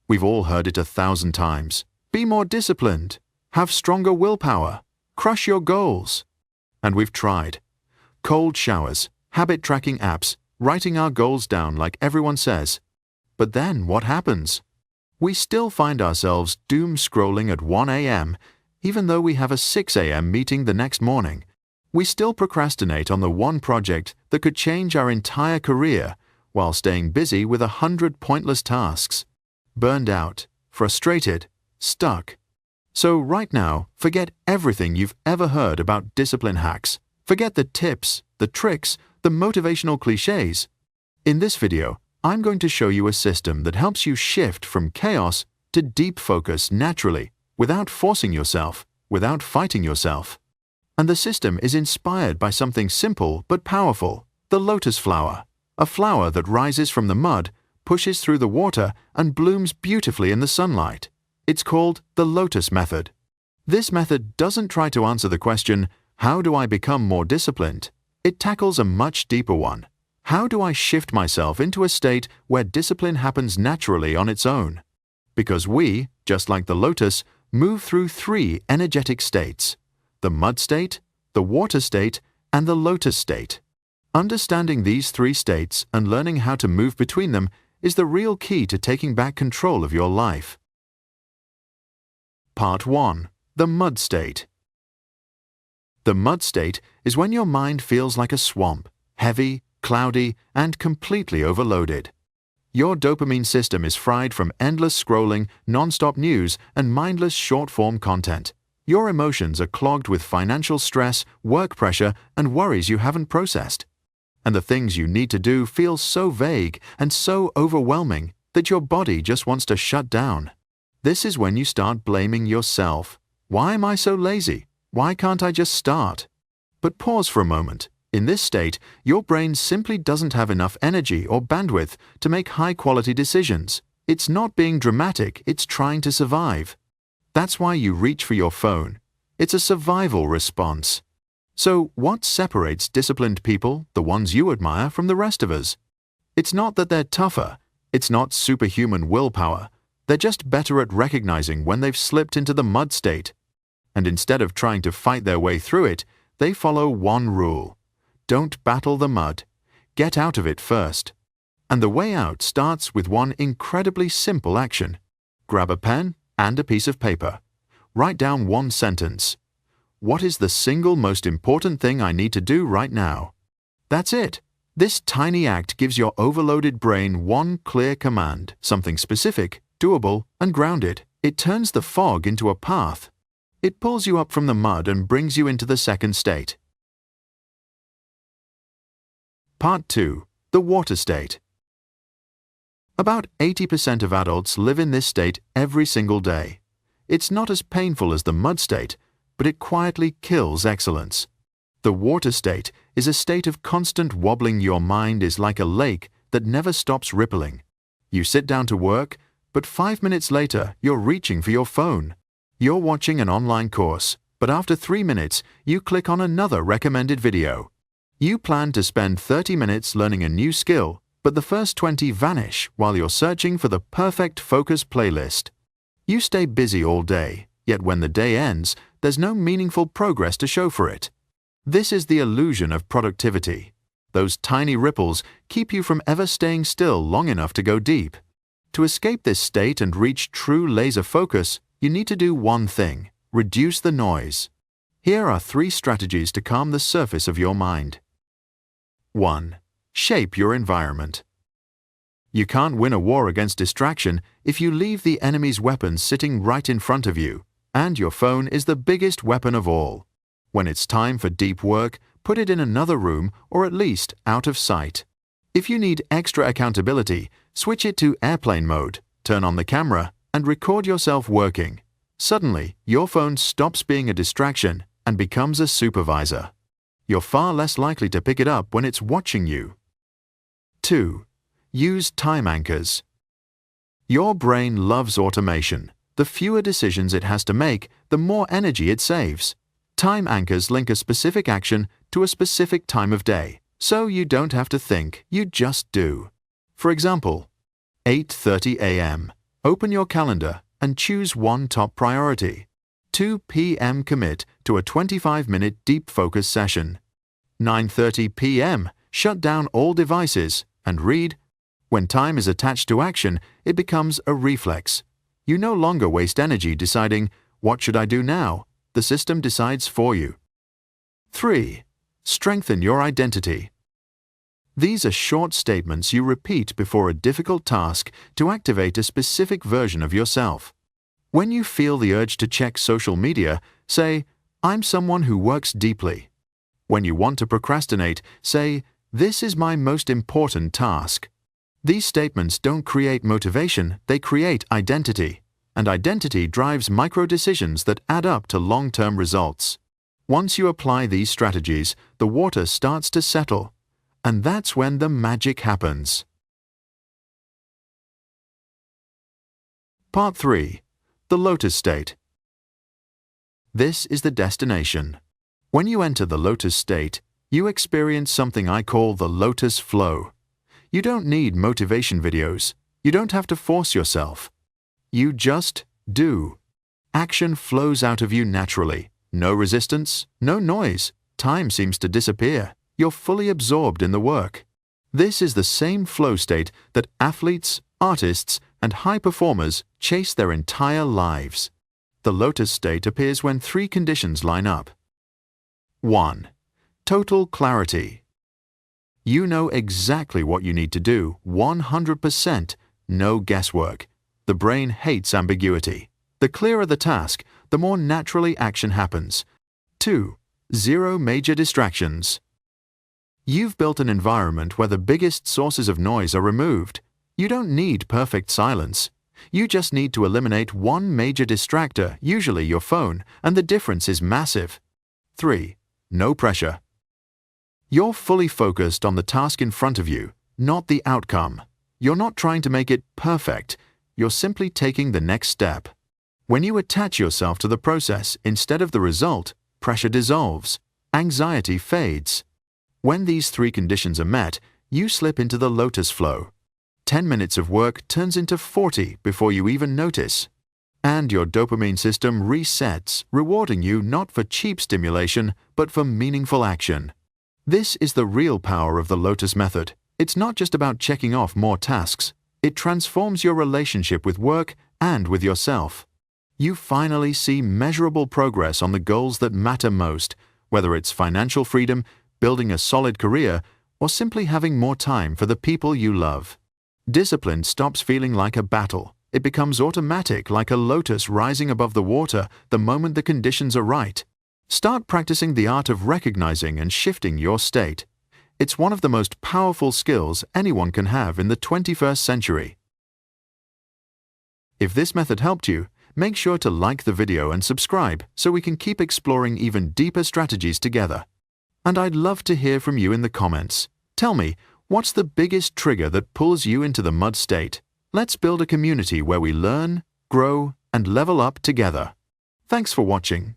We've all heard it 1,000 times. Be more disciplined. Have stronger willpower. Crush your goals. And we've tried. Cold showers, habit tracking apps, writing our goals down like everyone says. But then what happens? We still find ourselves doom scrolling at 1 a.m., even though we have a 6 a.m. meeting the next morning. We still procrastinate on the one project that could change our entire career while staying busy with 100 pointless tasks. Burned out, frustrated, stuck. So right now, forget everything you've ever heard about discipline hacks. Forget the tips, the tricks, the motivational cliches. In this video, I'm going to show you a system that helps you shift from chaos to deep focus naturally, without forcing yourself, without fighting yourself. And the system is inspired by something simple but powerful, the lotus flower, a flower that rises from the mud, pushes through the water, and blooms beautifully in the sunlight. It's called the Lotus Method. This method doesn't try to answer the question, how do I become more disciplined? It tackles a much deeper one. How do I shift myself into a state where discipline happens naturally on its own? Because we, just like the lotus, move through 3 energetic states: the mud state, the water state, and the lotus state. Understanding these 3 states and learning how to move between them is the real key to taking back control of your life. Part 1. The mud state. The mud state is when your mind feels like a swamp, heavy, cloudy, and completely overloaded. Your dopamine system is fried from endless scrolling, non-stop news, and mindless short-form content. Your emotions are clogged with financial stress, work pressure, and worries you haven't processed. And the things you need to do feel so vague and so overwhelming that your body just wants to shut down. This is when you start blaming yourself. Why am I so lazy? Why can't I just start? But pause for a moment. In this state, your brain simply doesn't have enough energy or bandwidth to make high-quality decisions. It's not being dramatic, it's trying to survive. That's why you reach for your phone. It's a survival response. So, what separates disciplined people, the ones you admire, from the rest of us? It's not that they're tougher. It's not superhuman willpower. They're just better at recognizing when they've slipped into the mud state. And instead of trying to fight their way through it, they follow one rule. Don't battle the mud. Get out of it first. And the way out starts with one incredibly simple action. Grab a pen and a piece of paper. Write down one sentence. What is the single most important thing I need to do right now? That's it. This tiny act gives your overloaded brain one clear command, something specific, doable, and grounded. It turns the fog into a path. It pulls you up from the mud and brings you into the second state. Part 2. The water state. About 80% of adults live in this state every single day. It's not as painful as the mud state, but it quietly kills excellence. The water state is a state of constant wobbling. Your mind is like a lake that never stops rippling. You sit down to work, but 5 minutes later, you're reaching for your phone. You're watching an online course, but after 3 minutes, you click on another recommended video. You plan to spend 30 minutes learning a new skill, but the first 20 vanish while you're searching for the perfect focus playlist. You stay busy all day, yet when the day ends, there's no meaningful progress to show for it. This is the illusion of productivity. Those tiny ripples keep you from ever staying still long enough to go deep. To escape this state and reach true laser focus, you need to do one thing: reduce the noise. Here are 3 strategies to calm the surface of your mind. 1. Shape your environment. You can't win a war against distraction if you leave the enemy's weapons sitting right in front of you, and your phone is the biggest weapon of all. When it's time for deep work, put it in another room or at least out of sight. If you need extra accountability, switch it to airplane mode, turn on the camera, and record yourself working. Suddenly, your phone stops being a distraction and becomes a supervisor. You're far less likely to pick it up when it's watching you. 2. Use time anchors. Your brain loves automation. The fewer decisions it has to make, the more energy it saves. Time anchors link a specific action to a specific time of day, so you don't have to think, you just do. For example, 8:30 a.m. Open your calendar and choose one top priority. 2 p.m. commit to a 25-minute deep focus session. 9:30 p.m. shut down all devices and read. When time is attached to action, it becomes a reflex. You no longer waste energy deciding, what should I do now? The system decides for you. 3. Strengthen your identity. These are short statements you repeat before a difficult task to activate a specific version of yourself. When you feel the urge to check social media, say, I'm someone who works deeply. When you want to procrastinate, say, this is my most important task. These statements don't create motivation, they create identity. And identity drives micro-decisions that add up to long-term results. Once you apply these strategies, the water starts to settle. And that's when the magic happens. Part 3. The Lotus State. This is the destination. When you enter the Lotus State, you experience something I call the Lotus Flow. You don't need motivation videos. You don't have to force yourself. You just do. Action flows out of you naturally. No resistance, no noise. Time seems to disappear. You're fully absorbed in the work. This is the same flow state that athletes, artists, and high performers chase their entire lives. The Lotus State appears when 3 conditions line up. 1. Total clarity. You know exactly what you need to do, 100%, no guesswork. The brain hates ambiguity. The clearer the task, the more naturally action happens. 2. Zero major distractions. You've built an environment where the biggest sources of noise are removed. You don't need perfect silence. You just need to eliminate one major distractor, usually your phone, and the difference is massive. 3. No pressure. You're fully focused on the task in front of you, not the outcome. You're not trying to make it perfect. You're simply taking the next step. When you attach yourself to the process instead of the result, pressure dissolves, anxiety fades. When these 3 conditions are met, you slip into the Lotus Flow. 10 minutes of work turns into 40 before you even notice. And your dopamine system resets, rewarding you not for cheap stimulation, but for meaningful action. This is the real power of the Lotus Method. It's not just about checking off more tasks. It transforms your relationship with work and with yourself. You finally see measurable progress on the goals that matter most, whether it's financial freedom, building a solid career, or simply having more time for the people you love. Discipline stops feeling like a battle. It becomes automatic, like a lotus rising above the water the moment the conditions are right. Start practicing the art of recognizing and shifting your state. It's one of the most powerful skills anyone can have in the 21st century. If this method helped you, make sure to like the video and subscribe so we can keep exploring even deeper strategies together. And I'd love to hear from you in the comments. Tell me, what's the biggest trigger that pulls you into the mud state? Let's build a community where we learn, grow, and level up together. Thanks for watching.